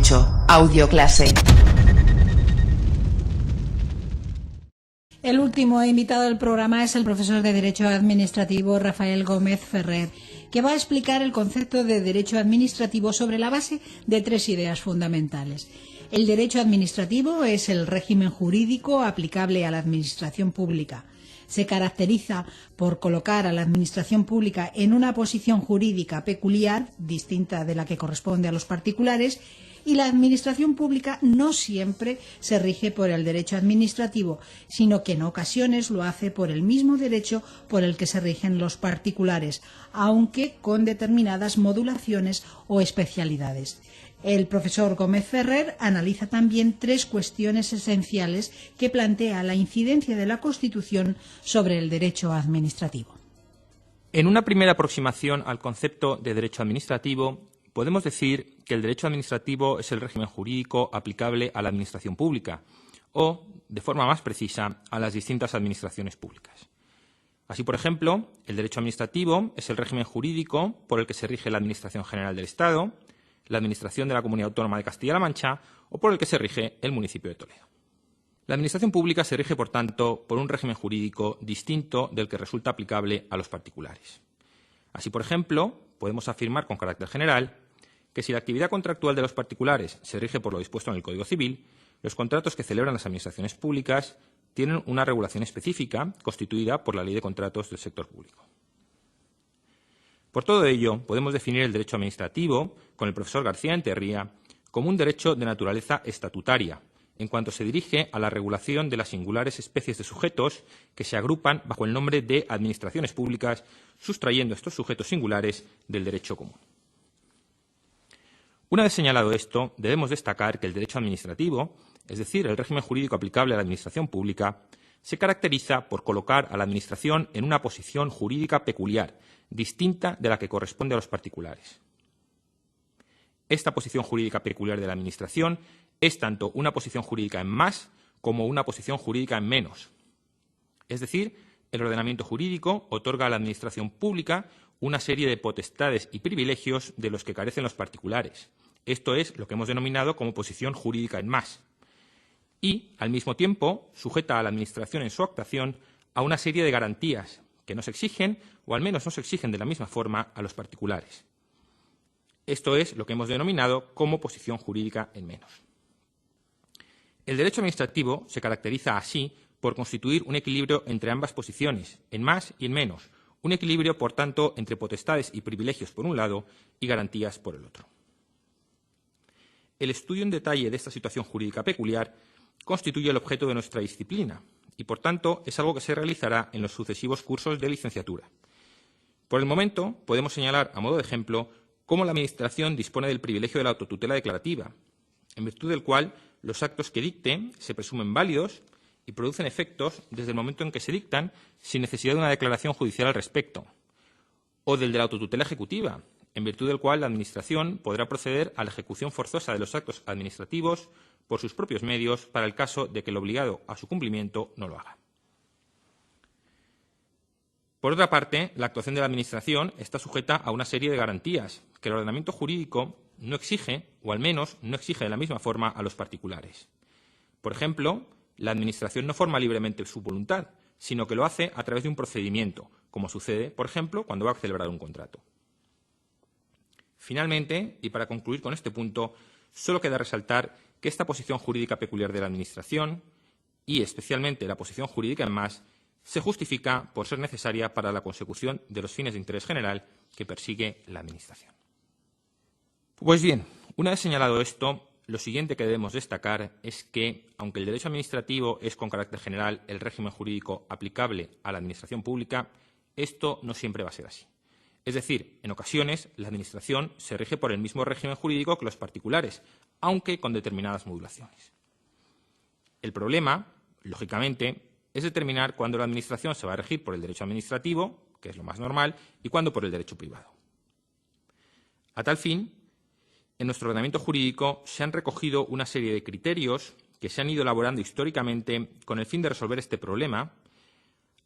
Derecho, audioclase. El último invitado del programa es el profesor de Derecho Administrativo Rafael Gómez Ferrer, que va a explicar el concepto de derecho administrativo sobre la base de tres ideas fundamentales. El derecho administrativo es el régimen jurídico aplicable a la administración pública. Se caracteriza por colocar a la administración pública en una posición jurídica peculiar, distinta de la que corresponde a los particulares, y la administración pública no siempre se rige por el derecho administrativo, sino que en ocasiones lo hace por el mismo derecho por el que se rigen los particulares, aunque con determinadas modulaciones o especialidades. El profesor Gómez Ferrer analiza también tres cuestiones esenciales que plantea la incidencia de la Constitución sobre el derecho administrativo. En una primera aproximación al concepto de derecho administrativo, podemos decir que el derecho administrativo es el régimen jurídico aplicable a la administración pública o, de forma más precisa, a las distintas administraciones públicas. Así, por ejemplo, el derecho administrativo es el régimen jurídico por el que se rige la Administración General del Estado, la Administración de la Comunidad Autónoma de Castilla-La Mancha o por el que se rige el municipio de Toledo. La Administración pública se rige, por tanto, por un régimen jurídico distinto del que resulta aplicable a los particulares. Así, por ejemplo, podemos afirmar con carácter general que si la actividad contractual de los particulares se rige por lo dispuesto en el Código Civil, los contratos que celebran las administraciones públicas tienen una regulación específica constituida por la Ley de Contratos del Sector Público. Por todo ello, podemos definir el derecho administrativo, con el profesor García Enterría, como un derecho de naturaleza estatutaria, en cuanto se dirige a la regulación de las singulares especies de sujetos que se agrupan bajo el nombre de administraciones públicas, sustrayendo estos sujetos singulares del derecho común. Una vez señalado esto, debemos destacar que el derecho administrativo, es decir, el régimen jurídico aplicable a la administración pública, se caracteriza por colocar a la Administración en una posición jurídica peculiar, distinta de la que corresponde a los particulares. Esta posición jurídica peculiar de la Administración es tanto una posición jurídica en más como una posición jurídica en menos. Es decir, el ordenamiento jurídico otorga a la Administración pública una serie de potestades y privilegios de los que carecen los particulares. Esto es lo que hemos denominado como posición jurídica en más. Y, al mismo tiempo, sujeta a la Administración en su actuación a una serie de garantías que no se exigen, o al menos no se exigen de la misma forma, a los particulares. Esto es lo que hemos denominado como posición jurídica en menos. El derecho administrativo se caracteriza así por constituir un equilibrio entre ambas posiciones, en más y en menos, un equilibrio, por tanto, entre potestades y privilegios por un lado y garantías por el otro. El estudio en detalle de esta situación jurídica peculiar constituye el objeto de nuestra disciplina y, por tanto, es algo que se realizará en los sucesivos cursos de licenciatura. Por el momento, podemos señalar, a modo de ejemplo, cómo la Administración dispone del privilegio de la autotutela declarativa, en virtud del cual los actos que dicte se presumen válidos y producen efectos desde el momento en que se dictan sin necesidad de una declaración judicial al respecto, o del de la autotutela ejecutiva, en virtud del cual la Administración podrá proceder a la ejecución forzosa de los actos administrativos por sus propios medios para el caso de que el obligado a su cumplimiento no lo haga. Por otra parte, la actuación de la Administración está sujeta a una serie de garantías que el ordenamiento jurídico no exige, o al menos no exige de la misma forma, a los particulares. Por ejemplo, la Administración no forma libremente su voluntad, sino que lo hace a través de un procedimiento, como sucede, por ejemplo, cuando va a celebrar un contrato. Finalmente, y para concluir con este punto, solo queda resaltar que esta posición jurídica peculiar de la Administración, y especialmente la posición jurídica en más, se justifica por ser necesaria para la consecución de los fines de interés general que persigue la Administración. Pues bien, una vez señalado esto, lo siguiente que debemos destacar es que, aunque el derecho administrativo es con carácter general el régimen jurídico aplicable a la Administración pública, esto no siempre va a ser así. Es decir, en ocasiones la Administración se rige por el mismo régimen jurídico que los particulares, aunque con determinadas modulaciones. El problema, lógicamente, es determinar cuándo la Administración se va a regir por el derecho administrativo, que es lo más normal, y cuándo por el derecho privado. A tal fin, en nuestro ordenamiento jurídico se han recogido una serie de criterios que se han ido elaborando históricamente con el fin de resolver este problema,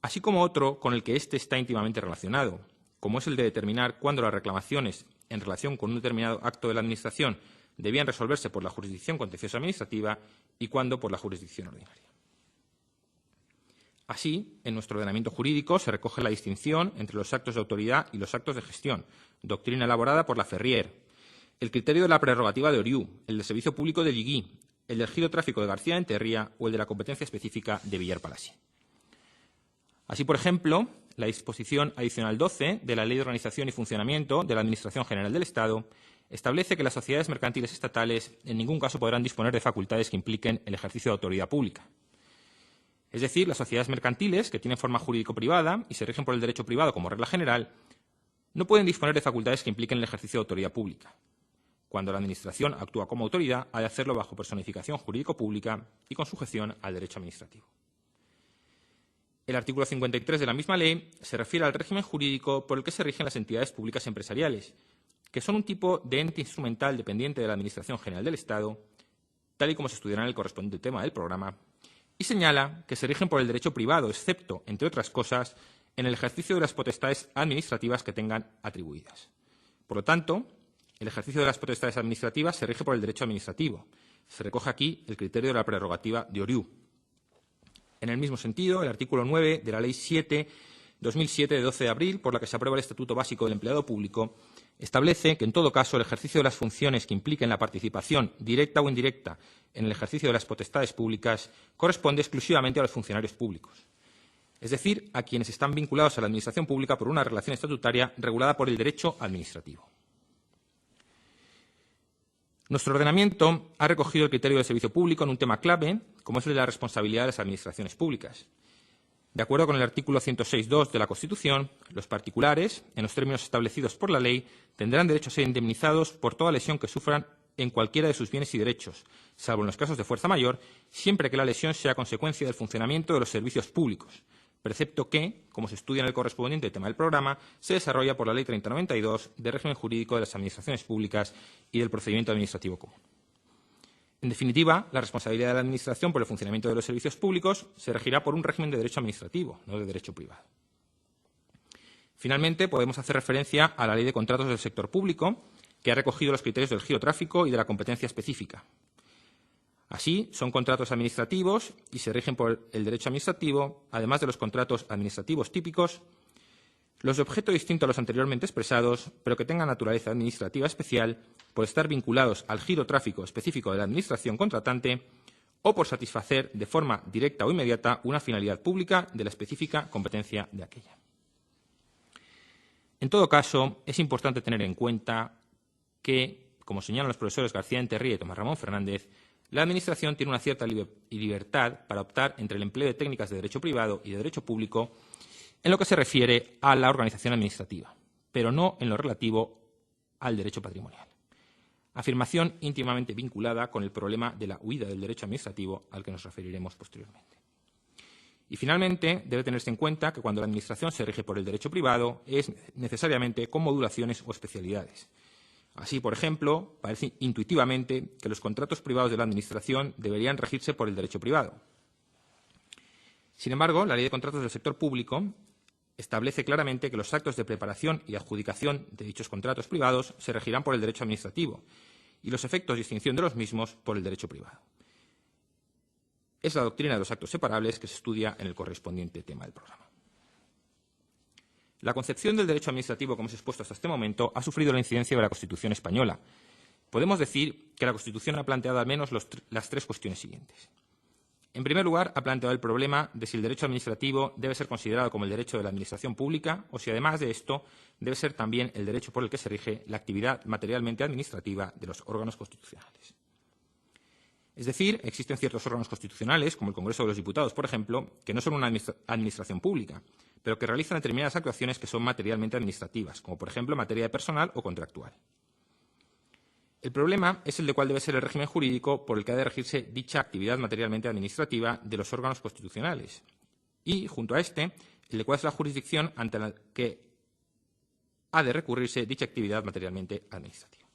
así como otro con el que éste está íntimamente relacionado, como es el de determinar cuándo las reclamaciones en relación con un determinado acto de la Administración debían resolverse por la jurisdicción contenciosa administrativa y cuándo por la jurisdicción ordinaria. Así, en nuestro ordenamiento jurídico se recoge la distinción entre los actos de autoridad y los actos de gestión, doctrina elaborada por la Ferrier, el criterio de la prerrogativa de Oriú, el del servicio público de Liguí, el del girotráfico de García Enterría o el de la competencia específica de Villar Palasí. Así, por ejemplo, la disposición adicional 12 de la Ley de Organización y Funcionamiento de la Administración General del Estado establece que las sociedades mercantiles estatales en ningún caso podrán disponer de facultades que impliquen el ejercicio de autoridad pública. Es decir, las sociedades mercantiles, que tienen forma jurídico-privada y se rigen por el derecho privado como regla general, no pueden disponer de facultades que impliquen el ejercicio de autoridad pública. Cuando la Administración actúa como autoridad, ha de hacerlo bajo personificación jurídico-pública y con sujeción al derecho administrativo. El artículo 53 de la misma ley se refiere al régimen jurídico por el que se rigen las entidades públicas empresariales, que son un tipo de ente instrumental dependiente de la Administración General del Estado, tal y como se estudiará en el correspondiente tema del programa, y señala que se rigen por el derecho privado, excepto, entre otras cosas, en el ejercicio de las potestades administrativas que tengan atribuidas. Por lo tanto, el ejercicio de las potestades administrativas se rige por el derecho administrativo. Se recoge aquí el criterio de la prerrogativa de Oriú. En el mismo sentido, el artículo 9 de la Ley 7/2007 de 12 de abril, por la que se aprueba el Estatuto Básico del Empleado Público, establece que, en todo caso, el ejercicio de las funciones que impliquen la participación directa o indirecta en el ejercicio de las potestades públicas corresponde exclusivamente a los funcionarios públicos, es decir, a quienes están vinculados a la Administración pública por una relación estatutaria regulada por el derecho administrativo. Nuestro ordenamiento ha recogido el criterio del servicio público en un tema clave, como es el de la responsabilidad de las administraciones públicas. De acuerdo con el artículo 106.2 de la Constitución, los particulares, en los términos establecidos por la ley, tendrán derecho a ser indemnizados por toda lesión que sufran en cualquiera de sus bienes y derechos, salvo en los casos de fuerza mayor, siempre que la lesión sea consecuencia del funcionamiento de los servicios públicos, precepto que, como se estudia en el correspondiente tema del programa, se desarrolla por la Ley 3092 de régimen jurídico de las administraciones públicas y del procedimiento administrativo común. En definitiva, la responsabilidad de la Administración por el funcionamiento de los servicios públicos se regirá por un régimen de derecho administrativo, no de derecho privado. Finalmente, podemos hacer referencia a la Ley de Contratos del Sector Público, que ha recogido los criterios del girotráfico y de la competencia específica. Así, son contratos administrativos y se rigen por el derecho administrativo, además de los contratos administrativos típicos, los de objeto distinto a los anteriormente expresados, pero que tengan naturaleza administrativa especial por estar vinculados al girotráfico específico de la Administración contratante o por satisfacer de forma directa o inmediata una finalidad pública de la específica competencia de aquella. En todo caso, es importante tener en cuenta que, como señalan los profesores García Enterría y Tomás Ramón Fernández, la Administración tiene una cierta libertad para optar entre el empleo de técnicas de derecho privado y de derecho público en lo que se refiere a la organización administrativa, pero no en lo relativo al derecho patrimonial. Afirmación íntimamente vinculada con el problema de la huida del derecho administrativo al que nos referiremos posteriormente. Y finalmente, debe tenerse en cuenta que cuando la Administración se rige por el derecho privado es necesariamente con modulaciones o especialidades. Así, por ejemplo, parece intuitivamente que los contratos privados de la Administración deberían regirse por el derecho privado. Sin embargo, la Ley de Contratos del Sector Público establece claramente que los actos de preparación y adjudicación de dichos contratos privados se regirán por el derecho administrativo y los efectos de extinción de los mismos por el derecho privado. Es la doctrina de los actos separables que se estudia en el correspondiente tema del programa. La concepción del derecho administrativo, como hemos expuesto hasta este momento, ha sufrido la incidencia de la Constitución española. Podemos decir que la Constitución ha planteado al menos las tres cuestiones siguientes. En primer lugar, ha planteado el problema de si el derecho administrativo debe ser considerado como el derecho de la Administración pública o si, además de esto, debe ser también el derecho por el que se rige la actividad materialmente administrativa de los órganos constitucionales. Es decir, existen ciertos órganos constitucionales, como el Congreso de los Diputados, por ejemplo, que no son una administración pública, pero que realizan determinadas actuaciones que son materialmente administrativas, como por ejemplo en materia de personal o contractual. El problema es el de cuál debe ser el régimen jurídico por el que ha de regirse dicha actividad materialmente administrativa de los órganos constitucionales y, junto a este, el de cuál es la jurisdicción ante la que ha de recurrirse dicha actividad materialmente administrativa.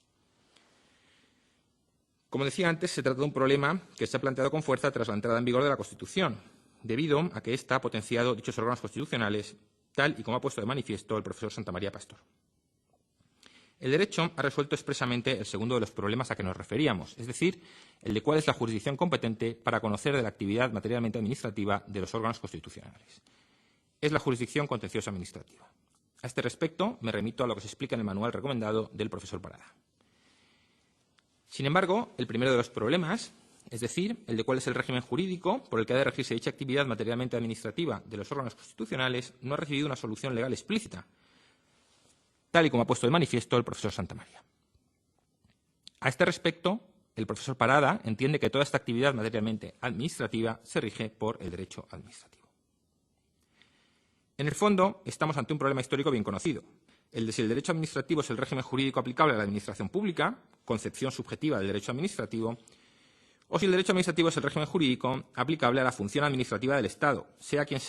Como decía antes, se trata de un problema que se ha planteado con fuerza tras la entrada en vigor de la Constitución, debido a que ésta ha potenciado dichos órganos constitucionales, tal y como ha puesto de manifiesto el profesor Santamaría Pastor. El derecho ha resuelto expresamente el segundo de los problemas a que nos referíamos, es decir, el de cuál es la jurisdicción competente para conocer de la actividad materialmente administrativa de los órganos constitucionales. Es la jurisdicción contenciosa administrativa. A este respecto, me remito a lo que se explica en el manual recomendado del profesor Parada. Sin embargo, el primero de los problemas, es decir, el de cuál es el régimen jurídico por el que ha de regirse dicha actividad materialmente administrativa de los órganos constitucionales, no ha recibido una solución legal explícita, tal y como ha puesto de manifiesto el profesor Santamaría. A este respecto, el profesor Parada entiende que toda esta actividad materialmente administrativa se rige por el derecho administrativo. En el fondo, estamos ante un problema histórico bien conocido, el de si el derecho administrativo es el régimen jurídico aplicable a la administración pública, concepción subjetiva del derecho administrativo, o si el derecho administrativo es el régimen jurídico aplicable a la función administrativa del Estado, sea quien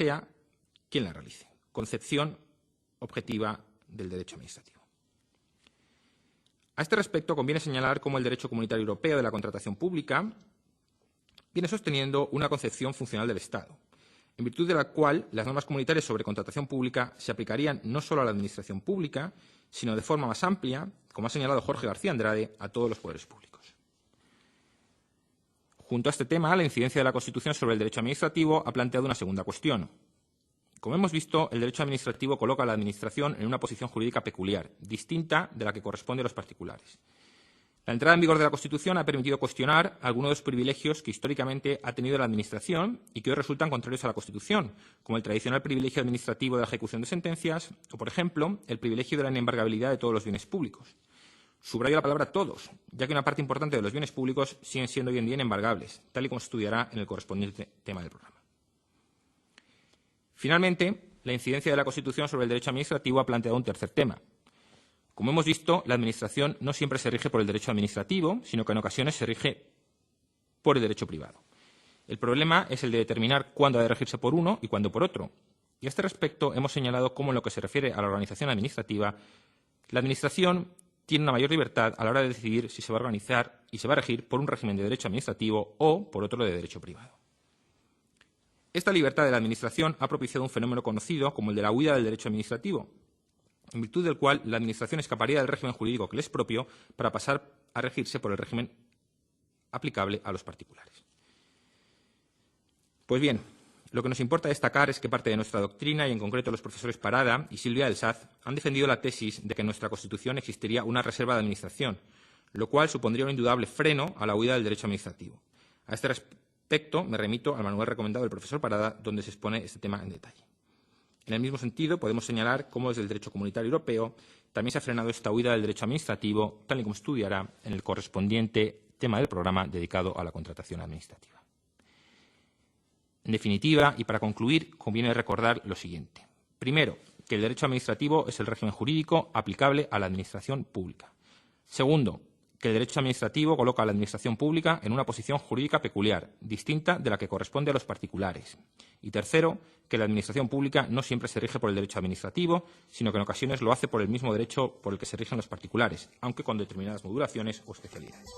la realice, concepción objetiva del derecho administrativo. A este respecto, conviene señalar cómo el derecho comunitario europeo de la contratación pública viene sosteniendo una concepción funcional del Estado, en virtud de la cual las normas comunitarias sobre contratación pública se aplicarían no solo a la administración pública, sino de forma más amplia, como ha señalado Jorge García Andrade, a todos los poderes públicos. Junto a este tema, la incidencia de la Constitución sobre el derecho administrativo ha planteado una segunda cuestión. Como hemos visto, el derecho administrativo coloca a la Administración en una posición jurídica peculiar, distinta de la que corresponde a los particulares. La entrada en vigor de la Constitución ha permitido cuestionar algunos de los privilegios que históricamente ha tenido la Administración y que hoy resultan contrarios a la Constitución, como el tradicional privilegio administrativo de la ejecución de sentencias o, por ejemplo, el privilegio de la inembargabilidad de todos los bienes públicos. Subrayo la palabra todos, ya que una parte importante de los bienes públicos siguen siendo hoy en día inembargables, tal y como se estudiará en el correspondiente tema del programa. Finalmente, la incidencia de la Constitución sobre el derecho administrativo ha planteado un tercer tema. Como hemos visto, la Administración no siempre se rige por el derecho administrativo, sino que en ocasiones se rige por el derecho privado. El problema es el de determinar cuándo ha de regirse por uno y cuándo por otro. Y a este respecto hemos señalado cómo en lo que se refiere a la organización administrativa, la Administración tiene una mayor libertad a la hora de decidir si se va a organizar y se va a regir por un régimen de derecho administrativo o por otro de derecho privado. Esta libertad de la Administración ha propiciado un fenómeno conocido como el de la huida del derecho administrativo, en virtud del cual la Administración escaparía del régimen jurídico que le es propio para pasar a regirse por el régimen aplicable a los particulares. Pues bien, lo que nos importa destacar es que parte de nuestra doctrina, y en concreto los profesores Parada y Silvia del Saz, han defendido la tesis de que en nuestra Constitución existiría una reserva de Administración, lo cual supondría un indudable freno a la huida del derecho administrativo. A este respecto, me remito al manual recomendado del profesor Parada, donde se expone este tema en detalle. En el mismo sentido, podemos señalar cómo desde el derecho comunitario europeo también se ha frenado esta huida del derecho administrativo, tal y como estudiará en el correspondiente tema del programa dedicado a la contratación administrativa. En definitiva, y para concluir, conviene recordar lo siguiente. Primero, que el derecho administrativo es el régimen jurídico aplicable a la administración pública. Segundo, que el derecho administrativo coloca a la administración pública en una posición jurídica peculiar, distinta de la que corresponde a los particulares. Y tercero, que la administración pública no siempre se rige por el derecho administrativo, sino que en ocasiones lo hace por el mismo derecho por el que se rigen los particulares, aunque con determinadas modulaciones o especialidades.